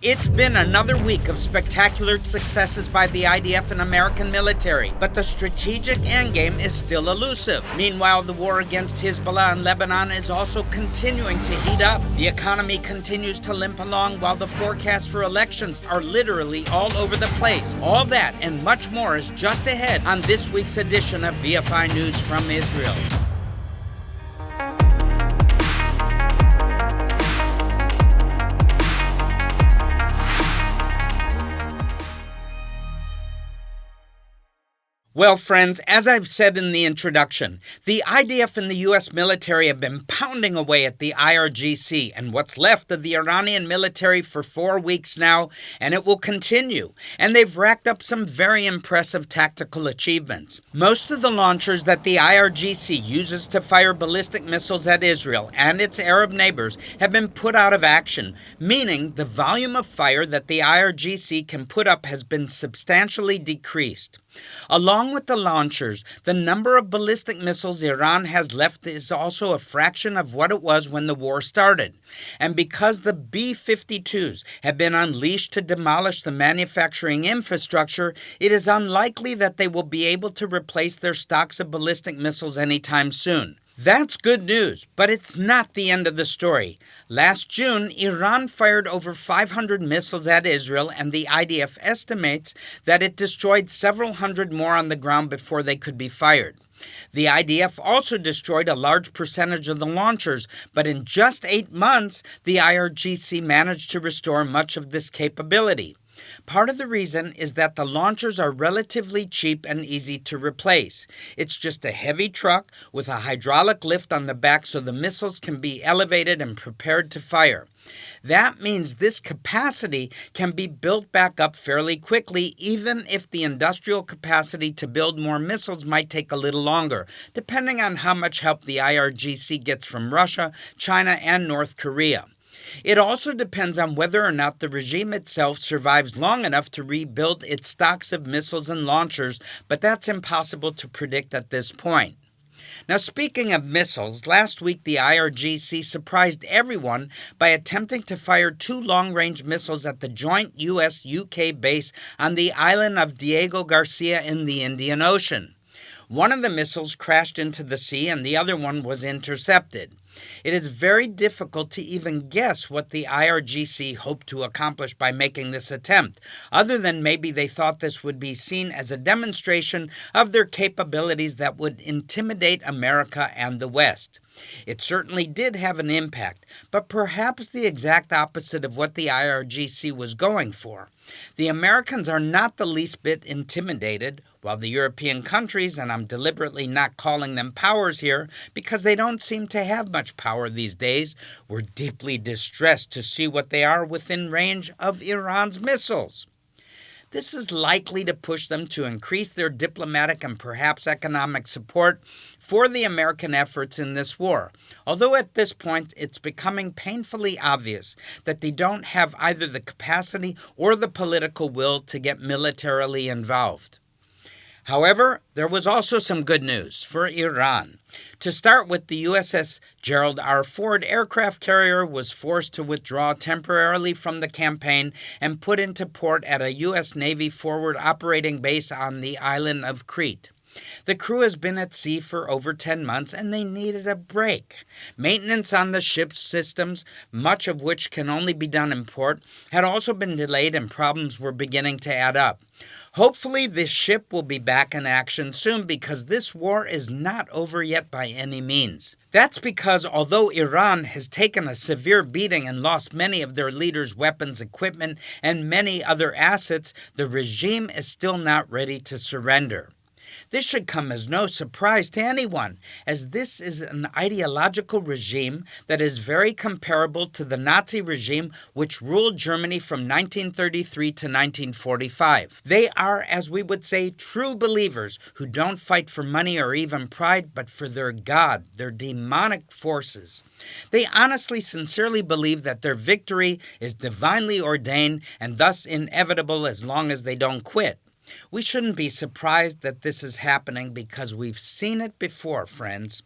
It's been another week of spectacular successes by the IDF and American military, but the strategic endgame is still elusive. Meanwhile, the war against Hezbollah in Lebanon is also continuing to heat up. The economy continues to limp along while the forecasts for elections are literally all over the place. All that and much more is just ahead on this week's edition of VFI News from Israel. Well, friends, as I've said in the introduction, the IDF and the US military have been pounding away at the IRGC and what's left of the Iranian military for 4 weeks now, and it will continue. And they've racked up some very impressive tactical achievements. Most of the launchers that the IRGC uses to fire ballistic missiles at Israel and its Arab neighbors have been put out of action, meaning the volume of fire that the IRGC can put up has been substantially decreased. Along with the launchers, the number of ballistic missiles Iran has left is also a fraction of what it was when the war started. And because the B-52s have been unleashed to demolish the manufacturing infrastructure, it is unlikely that they will be able to replace their stocks of ballistic missiles anytime soon. That's good news, but it's not the end of the story. Last June, Iran fired over 500 missiles at Israel, and the IDF estimates that it destroyed several hundred more on the ground before they could be fired. The IDF also destroyed a large percentage of the launchers, but in just 8 months, the IRGC managed to restore much of this capability. Part of the reason is that the launchers are relatively cheap and easy to replace. It's just a heavy truck with a hydraulic lift on the back so the missiles can be elevated and prepared to fire. That means this capacity can be built back up fairly quickly, even if the industrial capacity to build more missiles might take a little longer, depending on how much help the IRGC gets from Russia, China, and North Korea. It also depends on whether or not the regime itself survives long enough to rebuild its stocks of missiles and launchers, but that's impossible to predict at this point. Now, speaking of missiles, last week the IRGC surprised everyone by attempting to fire 2 long-range missiles at the joint US-UK base on the island of Diego Garcia in the Indian Ocean. One of the missiles crashed into the sea and the other one was intercepted. It is very difficult to even guess what the IRGC hoped to accomplish by making this attempt, other than maybe they thought this would be seen as a demonstration of their capabilities that would intimidate America and the West. It certainly did have an impact, but perhaps the exact opposite of what the IRGC was going for. The Americans are not the least bit intimidated, while the European countries, and I'm deliberately not calling them powers here because they don't seem to have much power these days, were deeply distressed to see what they are within range of Iran's missiles. This is likely to push them to increase their diplomatic and perhaps economic support for the American efforts in this war, although at this point it's becoming painfully obvious that they don't have either the capacity or the political will to get militarily involved. However, there was also some good news for Iran. To start with, the USS Gerald R. Ford aircraft carrier was forced to withdraw temporarily from the campaign and put into port at a U.S. Navy forward operating base on the island of Crete. The crew has been at sea for over 10 months and they needed a break. Maintenance on the ship's systems, much of which can only be done in port, had also been delayed and problems were beginning to add up. Hopefully this ship will be back in action soon because this war is not over yet by any means. That's because although Iran has taken a severe beating and lost many of their leaders' weapons, equipment, and many other assets, the regime is still not ready to surrender. This should come as no surprise to anyone, as this is an ideological regime that is very comparable to the Nazi regime which ruled Germany from 1933 to 1945. They are, as we would say, true believers who don't fight for money or even pride, but for their God, their demonic forces. They honestly, sincerely believe that their victory is divinely ordained and thus inevitable as long as they don't quit. We shouldn't be surprised that this is happening because we've seen it before, friends.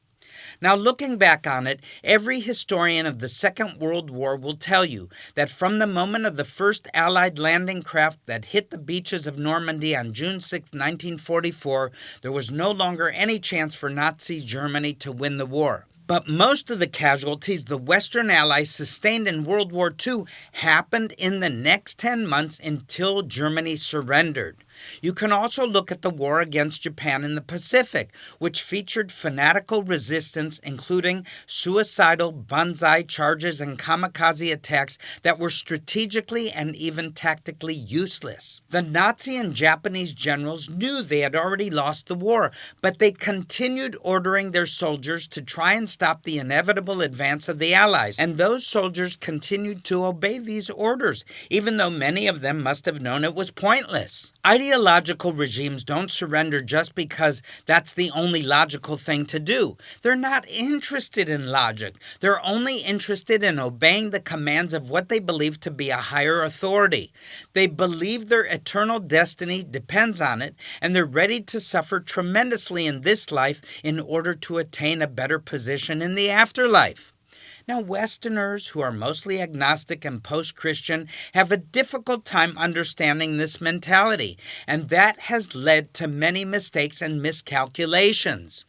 Now, looking back on it, every historian of the Second World War will tell you that from the moment of the first Allied landing craft that hit the beaches of Normandy on June 6, 1944, there was no longer any chance for Nazi Germany to win the war. But most of the casualties the Western Allies sustained in World War II happened in the next 10 months until Germany surrendered. You can also look at the war against Japan in the Pacific, which featured fanatical resistance, including suicidal banzai charges and kamikaze attacks that were strategically and even tactically useless. The Nazi and Japanese generals knew they had already lost the war, but they continued ordering their soldiers to try and stop the inevitable advance of the Allies, and those soldiers continued to obey these orders, even though many of them must have known it was pointless. Ideological regimes don't surrender just because that's the only logical thing to do. They're not interested in logic. They're only interested in obeying the commands of what they believe to be a higher authority. They believe their eternal destiny depends on it, and they're ready to suffer tremendously in this life in order to attain a better position in the afterlife. Now, Westerners, who are mostly agnostic and post-Christian, have a difficult time understanding this mentality, and that has led to many mistakes and miscalculations.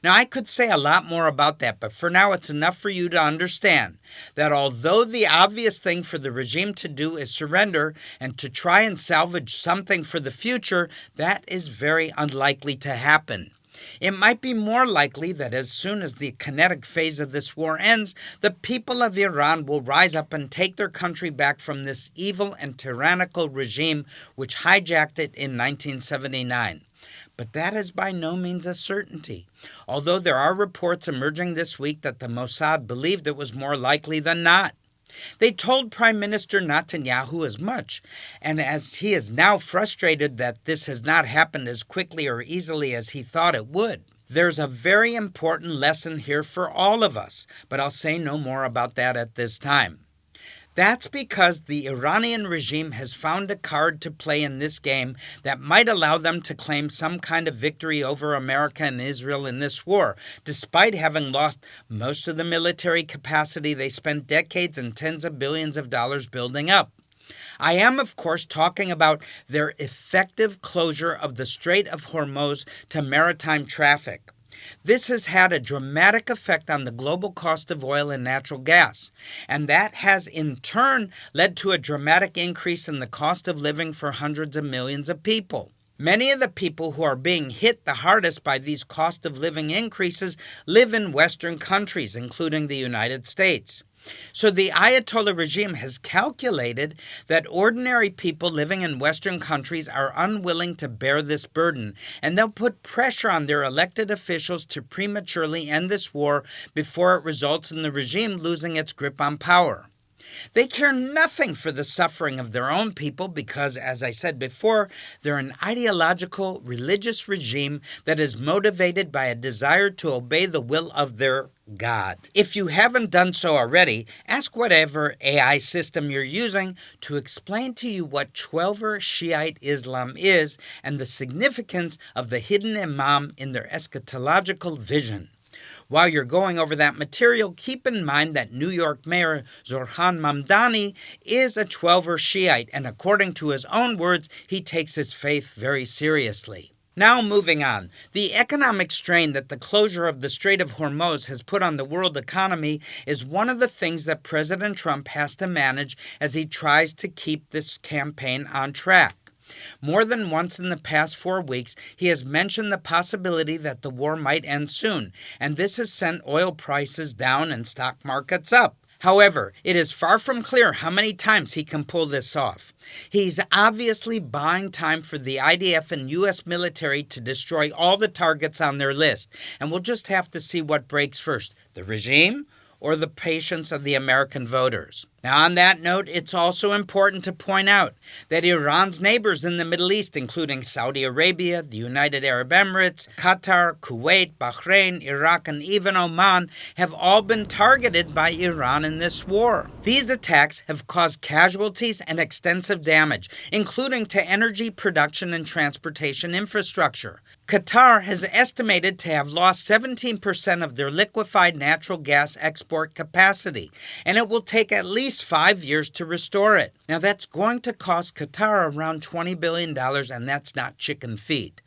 Now, I could say a lot more about that, but for now it's enough for you to understand that although the obvious thing for the regime to do is surrender and to try and salvage something for the future, that is very unlikely to happen. It might be more likely that as soon as the kinetic phase of this war ends, the people of Iran will rise up and take their country back from this evil and tyrannical regime which hijacked it in 1979. But that is by no means a certainty, although there are reports emerging this week that the Mossad believed it was more likely than not. They told Prime Minister Netanyahu as much, and as he is now frustrated that this has not happened as quickly or easily as he thought it would. There's a very important lesson here for all of us, but I'll say no more about that at this time. That's because the Iranian regime has found a card to play in this game that might allow them to claim some kind of victory over America and Israel in this war, despite having lost most of the military capacity they spent decades and tens of billions of dollars building up. I am, of course, talking about their effective closure of the Strait of Hormuz to maritime traffic. This has had a dramatic effect on the global cost of oil and natural gas, and that has in turn led to a dramatic increase in the cost of living for hundreds of millions of people. Many of the people who are being hit the hardest by these cost of living increases live in Western countries, including the United States. So the Ayatollah regime has calculated that ordinary people living in Western countries are unwilling to bear this burden, and they'll put pressure on their elected officials to prematurely end this war before it results in the regime losing its grip on power. They care nothing for the suffering of their own people because, as I said before, they're an ideological, religious regime that is motivated by a desire to obey the will of their God. If you haven't done so already, ask whatever AI system you're using to explain to you what Twelver Shiite Islam is and the significance of the hidden imam in their eschatological vision. While you're going over that material, keep in mind that New York Mayor Zohran Mamdani is a Twelver Shiite, and according to his own words, he takes his faith very seriously. Now moving on, the economic strain that the closure of the Strait of Hormuz has put on the world economy is one of the things that President Trump has to manage as he tries to keep this campaign on track. More than once in the past 4 weeks, he has mentioned the possibility that the war might end soon, and this has sent oil prices down and stock markets up. However, it is far from clear how many times he can pull this off. He's obviously buying time for the IDF and US military to destroy all the targets on their list, and we'll just have to see what breaks first, the regime or the patience of the American voters. Now, on that note, it's also important to point out that Iran's neighbors in the Middle East, including Saudi Arabia, the United Arab Emirates, Qatar, Kuwait, Bahrain, Iraq, and even Oman, have all been targeted by Iran in this war. These attacks have caused casualties and extensive damage, including to energy production and transportation infrastructure. Qatar has estimated to have lost 17% of their liquefied natural gas export capacity, and it will take at least 5 years to restore it. Now, that's going to cost Qatar around $20 billion, and that's not chicken feed.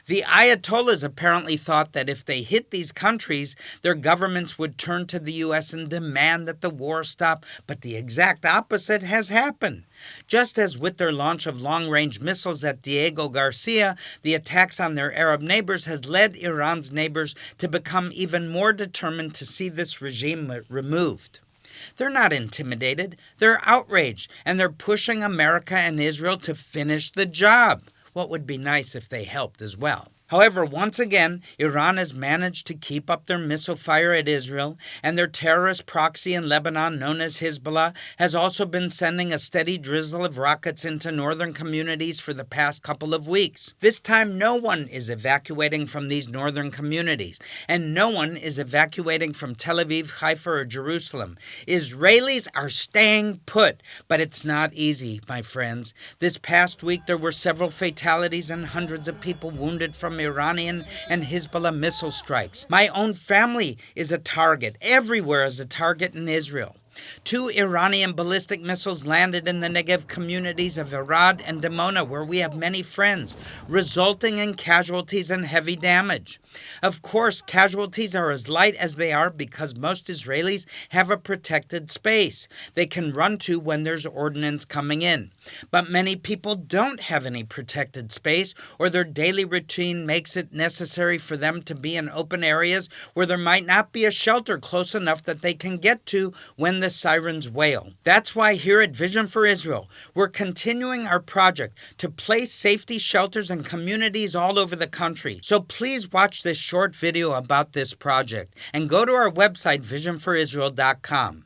The Ayatollahs apparently thought that if they hit these countries, their governments would turn to the U.S. and demand that the war stop, but the exact opposite has happened. Just as with their launch of long-range missiles at Diego Garcia, the attacks on their Arab neighbors has led Iran's neighbors to become even more determined to see this regime removed. They're not intimidated, they're outraged, and they're pushing America and Israel to finish the job. What would be nice if they helped as well. However, once again, Iran has managed to keep up their missile fire at Israel, and their terrorist proxy in Lebanon, known as Hezbollah, has also been sending a steady drizzle of rockets into northern communities for the past couple of weeks. This time, no one is evacuating from these northern communities, and no one is evacuating from Tel Aviv, Haifa, or Jerusalem. Israelis are staying put, but it's not easy, my friends. This past week, there were several fatalities and hundreds of people wounded from Iranian and Hezbollah missile strikes. My own family is a target. Everywhere is a target in Israel. 2 Iranian ballistic missiles landed in the Negev communities of Arad and Dimona, where we have many friends, resulting in casualties and heavy damage. Of course, casualties are as light as they are because most Israelis have a protected space they can run to when there's ordnance coming in. But many people don't have any protected space, or their daily routine makes it necessary for them to be in open areas where there might not be a shelter close enough that they can get to when the sirens wail. That's why here at Vision for Israel, we're continuing our project to place safety shelters in communities all over the country. So please watch this short video about this project and go to our website, visionforisrael.com.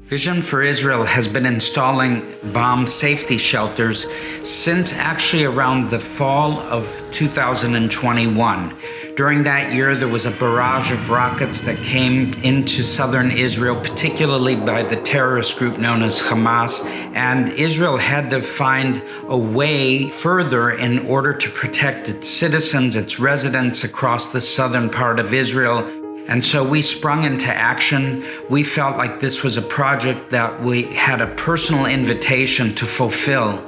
Vision for Israel has been installing bomb safety shelters since actually around the fall of 2021. During that year, there was a barrage of rockets that came into southern Israel, particularly by the terrorist group known as Hamas, and Israel had to find a way further in order to protect its citizens, its residents across the southern part of Israel. And so we sprung into action. We felt like this was a project that we had a personal invitation to fulfill.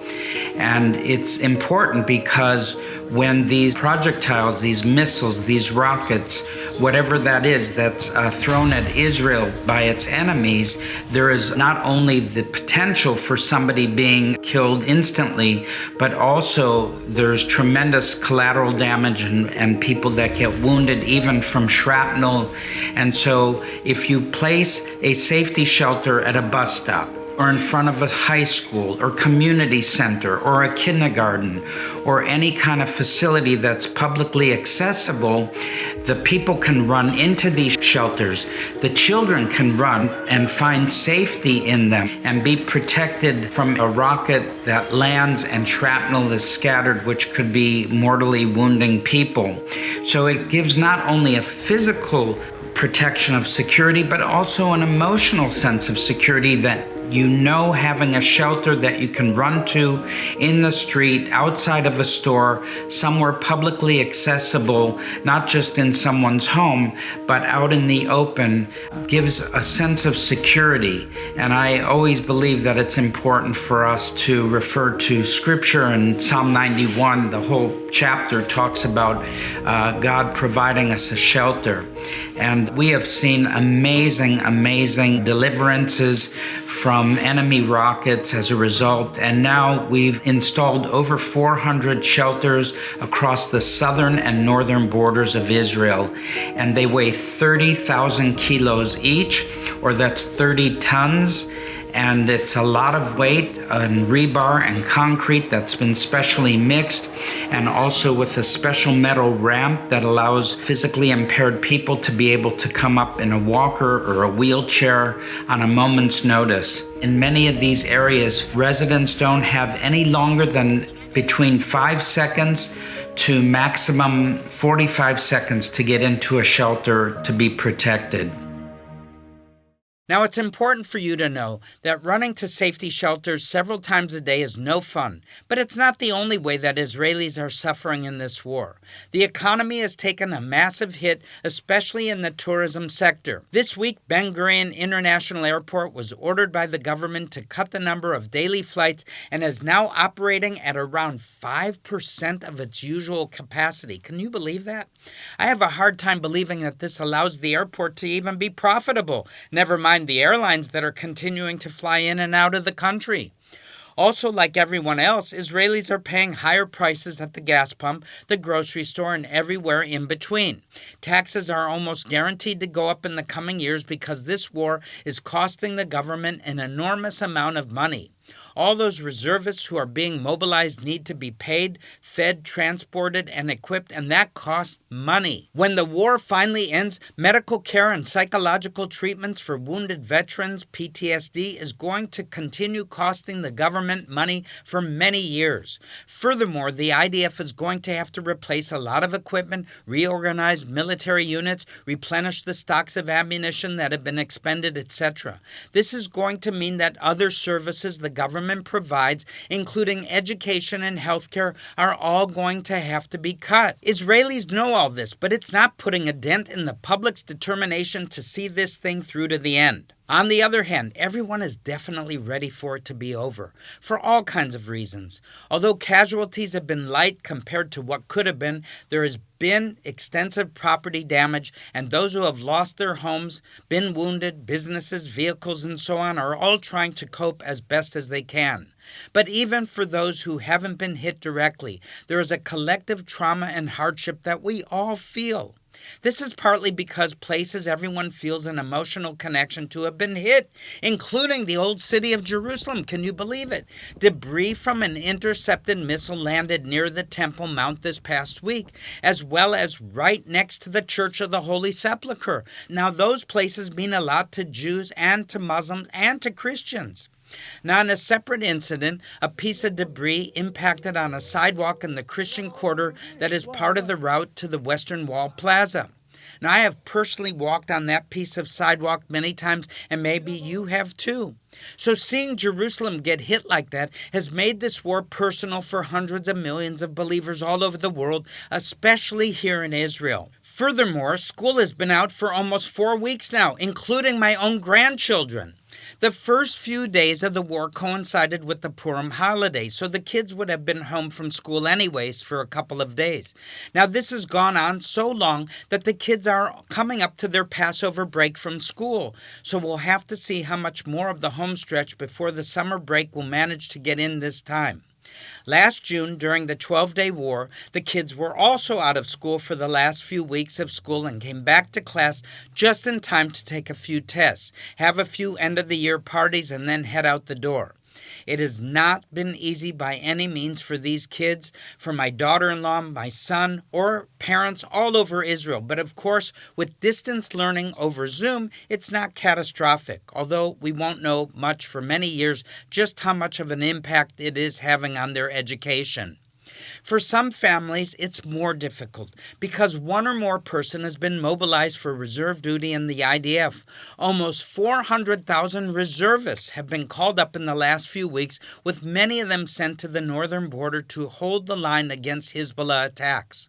And it's important because when these projectiles, these missiles, these rockets, whatever that is that's thrown at Israel by its enemies, there is not only the potential for somebody being killed instantly, but also there's tremendous collateral damage and people that get wounded even from shrapnel. And so if you place a safety shelter at a bus stop, or in front of a high school or community center or a kindergarten or any kind of facility that's publicly accessible, the people can run into these shelters. The children can run and find safety in them and be protected from a rocket that lands and shrapnel is scattered, which could be mortally wounding people. So it gives not only a physical protection of security, but also an emotional sense of security that having a shelter that you can run to in the street, outside of a store, somewhere publicly accessible, not just in someone's home, but out in the open, gives a sense of security. And I always believe that it's important for us to refer to Scripture. And Psalm 91, the whole chapter talks about God providing us a shelter. And we have seen amazing deliverances from enemy rockets as a result. And now we've installed over 400 shelters across the southern and northern borders of Israel. And they weigh 30,000 kilos each, or that's 30 tons. And it's a lot of weight on rebar and concrete that's been specially mixed, and also with a special metal ramp that allows physically impaired people to be able to come up in a walker or a wheelchair on a moment's notice. In many of these areas, residents don't have any longer than between 5 seconds to maximum 45 seconds to get into a shelter to be protected. Now, it's important for you to know that running to safety shelters several times a day is no fun, but it's not the only way that Israelis are suffering in this war. The economy has taken a massive hit, especially in the tourism sector. This week, Ben Gurion International Airport was ordered by the government to cut the number of daily flights and is now operating at around 5% of its usual capacity. Can you believe that? I have a hard time believing that this allows the airport to even be profitable, never mind the airlines that are continuing to fly in and out of the country. Also, like everyone else, Israelis are paying higher prices at the gas pump, the grocery store, and everywhere in between. Taxes are almost guaranteed to go up in the coming years because this war is costing the government an enormous amount of money. All those reservists who are being mobilized need to be paid, fed, transported, and equipped, and that costs money. When the war finally ends, medical care and psychological treatments for wounded veterans, PTSD, is going to continue costing the government money for many years. Furthermore, the IDF is going to have to replace a lot of equipment, reorganize military units, replenish the stocks of ammunition that have been expended, etc. This is going to mean that other services the government provides, including education and healthcare, are all going to have to be cut. Israelis know all this, but it's not putting a dent in the public's determination to see this thing through to the end. On the other hand, everyone is definitely ready for it to be over, for all kinds of reasons. Although casualties have been light compared to what could have been, there has been extensive property damage, and those who have lost their homes, been wounded, businesses, vehicles, and so on are all trying to cope as best as they can. But even for those who haven't been hit directly, there is a collective trauma and hardship that we all feel. This is partly because places everyone feels an emotional connection to have been hit, including the old city of Jerusalem. Can you believe it? Debris from an intercepted missile landed near the Temple Mount this past week, as well as right next to the Church of the Holy Sepulchre. Now, those places mean a lot to Jews and to Muslims and to Christians. Now, in a separate incident, a piece of debris impacted on a sidewalk in the Christian quarter that is part of the route to the Western Wall Plaza. Now, I have personally walked on that piece of sidewalk many times, and maybe you have too. So seeing Jerusalem get hit like that has made this war personal for hundreds of millions of believers all over the world, especially here in Israel. Furthermore, school has been out for almost 4 weeks now, including my own grandchildren. The first few days of the war coincided with the Purim holiday, so the kids would have been home from school anyways for a couple of days. Now, this has gone on so long that the kids are coming up to their Passover break from school, so we'll have to see how much more of the home stretch before the summer break will manage to get in this time. Last June, during the 12-day war, the kids were also out of school for the last few weeks of school and came back to class just in time to take a few tests, have a few end-of-the-year parties, and then head out the door. It has not been easy by any means for these kids, for my daughter-in-law, my son, or parents all over Israel. But of course, with distance learning over Zoom, it's not catastrophic, although we won't know much for many years just how much of an impact it is having on their education. For some families, it's more difficult because one or more person has been mobilized for reserve duty in the IDF. Almost 400,000 reservists have been called up in the last few weeks, with many of them sent to the northern border to hold the line against Hezbollah attacks.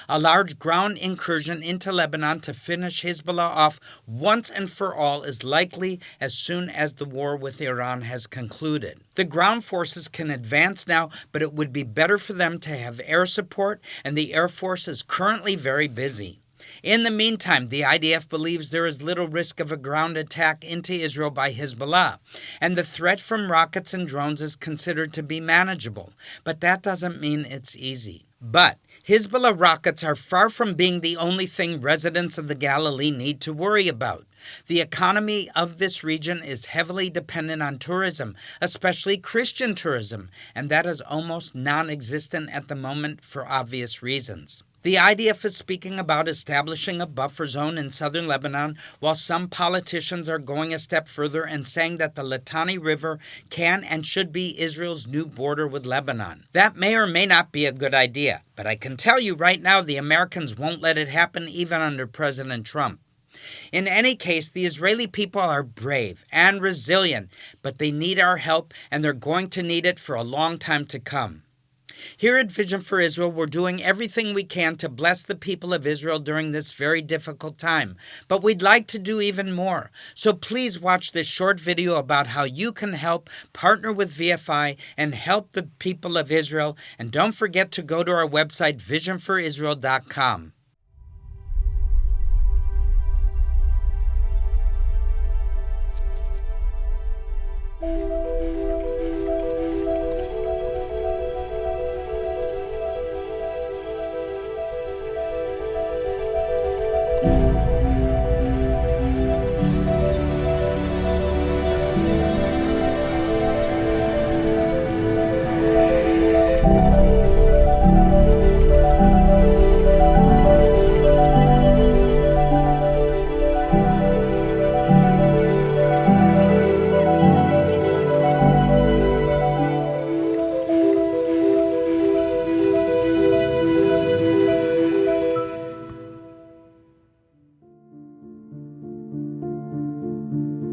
A large ground incursion into Lebanon to finish Hezbollah off once and for all is likely as soon as the war with Iran has concluded. The ground forces can advance now, but it would be better for them to have air support, and the Air Force is currently very busy. In the meantime, the IDF believes there is little risk of a ground attack into Israel by Hezbollah, and the threat from rockets and drones is considered to be manageable. But that doesn't mean it's easy. But Hezbollah rockets are far from being the only thing residents of the Galilee need to worry about. The economy of this region is heavily dependent on tourism, especially Christian tourism, and that is almost non-existent at the moment for obvious reasons. The IDF is speaking about establishing a buffer zone in southern Lebanon, while some politicians are going a step further and saying that the Litani River can and should be Israel's new border with Lebanon. That may or may not be a good idea, but I can tell you right now the Americans won't let it happen even under President Trump. In any case, the Israeli people are brave and resilient, but they need our help, and they're going to need it for a long time to come. Here at Vision for Israel, we're doing everything we can to bless the people of Israel during this very difficult time. But we'd like to do even more. So please watch this short video about how you can help partner with VFI and help the people of Israel. And don't forget to go to our website, visionforisrael.com.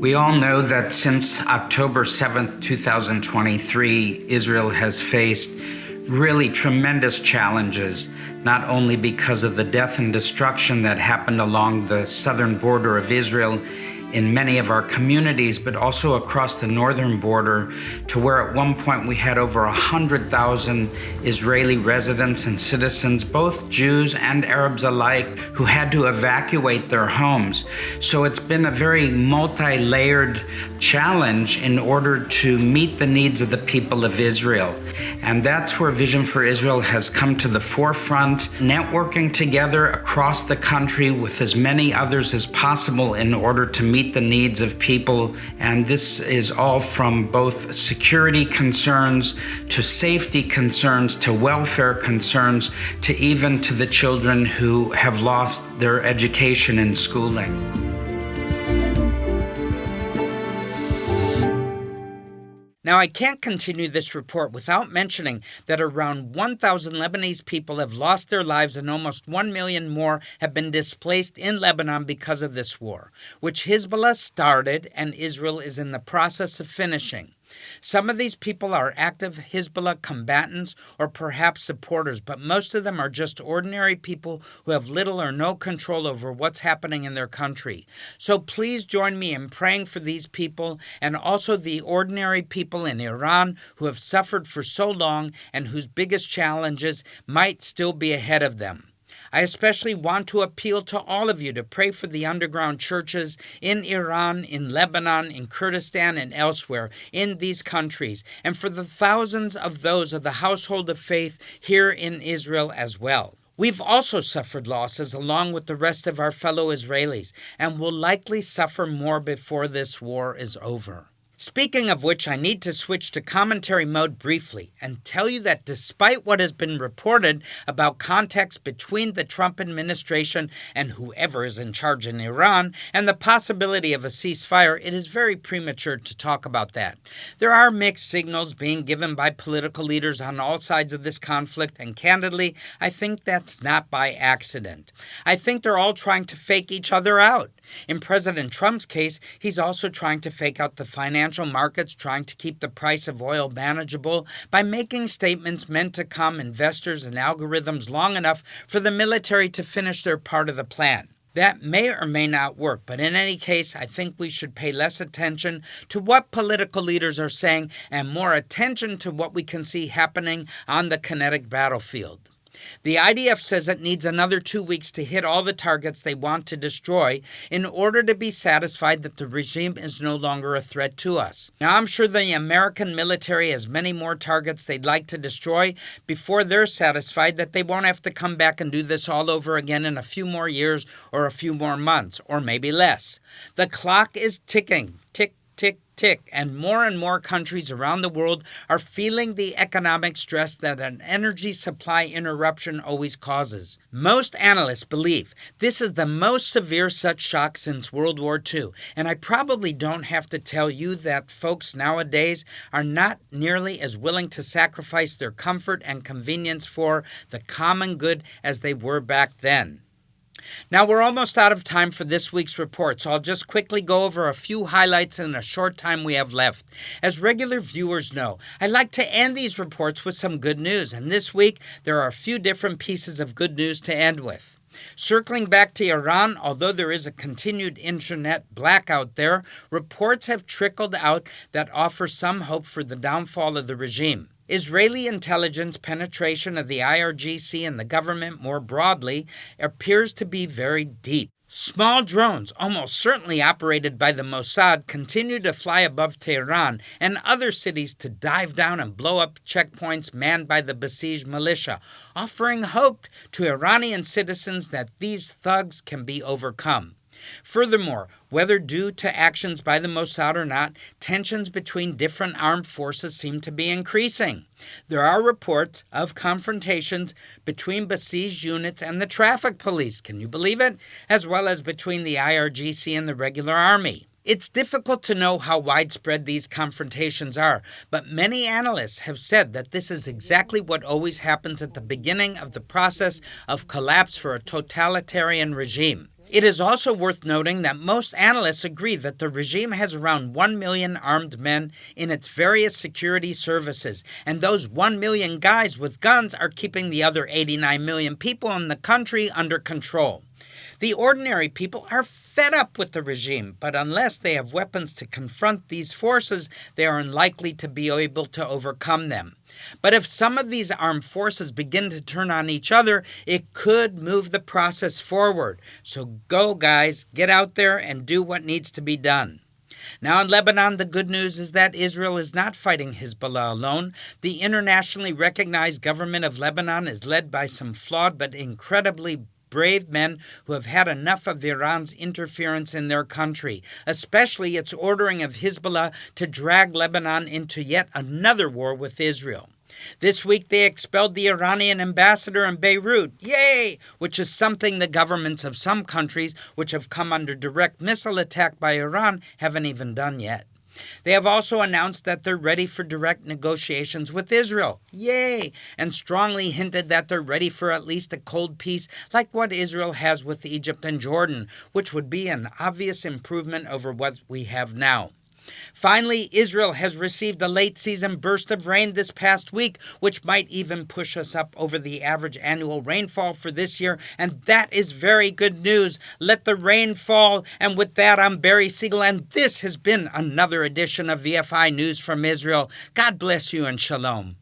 We all know that since October 7th, 2023, Israel has faced really tremendous challenges, not only because of the death and destruction that happened along the southern border of Israel in many of our communities, but also across the northern border, to where at one point we had over 100,000 Israeli residents and citizens, both Jews and Arabs alike, who had to evacuate their homes. So it's been a very multi-layered challenge in order to meet the needs of the people of Israel. And that's where Vision for Israel has come to the forefront, networking together across the country with as many others as possible in order to meet the needs of people. And this is all from both security concerns to safety concerns to welfare concerns to even to the children who have lost their education and schooling. Now, I can't continue this report without mentioning that around 1,000 Lebanese people have lost their lives and almost 1 million more have been displaced in Lebanon because of this war, which Hezbollah started and Israel is in the process of finishing. Some of these people are active Hezbollah combatants or perhaps supporters, but most of them are just ordinary people who have little or no control over what's happening in their country. So please join me in praying for these people and also the ordinary people in Iran who have suffered for so long and whose biggest challenges might still be ahead of them. I especially want to appeal to all of you to pray for the underground churches in Iran, in Lebanon, in Kurdistan, and elsewhere in these countries, and for the thousands of those of the household of faith here in Israel as well. We've also suffered losses along with the rest of our fellow Israelis, and will likely suffer more before this war is over. Speaking of which, I need to switch to commentary mode briefly and tell you that despite what has been reported about contacts between the Trump administration and whoever is in charge in Iran and the possibility of a ceasefire, it is very premature to talk about that. There are mixed signals being given by political leaders on all sides of this conflict, and candidly, I think that's not by accident. I think they're all trying to fake each other out. In President Trump's case, he's also trying to fake out the financial markets, trying to keep the price of oil manageable by making statements meant to calm investors and algorithms long enough for the military to finish their part of the plan. That may or may not work, but in any case, I think we should pay less attention to what political leaders are saying and more attention to what we can see happening on the kinetic battlefield. The IDF says it needs another 2 weeks to hit all the targets they want to destroy in order to be satisfied that the regime is no longer a threat to us. Now, I'm sure the American military has many more targets they'd like to destroy before they're satisfied that they won't have to come back and do this all over again in a few more years or a few more months, or maybe less. The clock is ticking. Tick, tick, tick, and more countries around the world are feeling the economic stress that an energy supply interruption always causes. Most analysts believe this is the most severe such shock since World War II, and I probably don't have to tell you that folks nowadays are not nearly as willing to sacrifice their comfort and convenience for the common good as they were back then. Now, we're almost out of time for this week's report, so I'll just quickly go over a few highlights in the short time we have left. As regular viewers know, I like to end these reports with some good news, and this week there are a few different pieces of good news to end with. Circling back to Iran, although there is a continued internet blackout there, reports have trickled out that offer some hope for the downfall of the regime. Israeli intelligence penetration of the IRGC and the government more broadly appears to be very deep. Small drones, almost certainly operated by the Mossad, continue to fly above Tehran and other cities to dive down and blow up checkpoints manned by the besieged militia, offering hope to Iranian citizens that these thugs can be overcome. Furthermore, whether due to actions by the Mossad or not, tensions between different armed forces seem to be increasing. There are reports of confrontations between besieged units and the traffic police, can you believe it? As well as between the IRGC and the regular army. It's difficult to know how widespread these confrontations are, but many analysts have said that this is exactly what always happens at the beginning of the process of collapse for a totalitarian regime. It is also worth noting that most analysts agree that the regime has around 1 million armed men in its various security services, and those 1 million guys with guns are keeping the other 89 million people in the country under control. The ordinary people are fed up with the regime, but unless they have weapons to confront these forces, they are unlikely to be able to overcome them. But if some of these armed forces begin to turn on each other, it could move the process forward. So go, guys, get out there and do what needs to be done. Now in Lebanon, the good news is that Israel is not fighting Hezbollah alone. The internationally recognized government of Lebanon is led by some flawed but incredibly brave men who have had enough of Iran's interference in their country, especially its ordering of Hezbollah to drag Lebanon into yet another war with Israel. This week they expelled the Iranian ambassador in Beirut, yay, which is something the governments of some countries which have come under direct missile attack by Iran haven't even done yet. They have also announced that they're ready for direct negotiations with Israel, yay, and strongly hinted that they're ready for at least a cold peace like what Israel has with Egypt and Jordan, which would be an obvious improvement over what we have now. Finally, Israel has received a late-season burst of rain this past week, which might even push us up over the average annual rainfall for this year, and that is very good news. Let the rain fall, and with that, I'm Barry Siegel, and this has been another edition of VFI News from Israel. God bless you and shalom.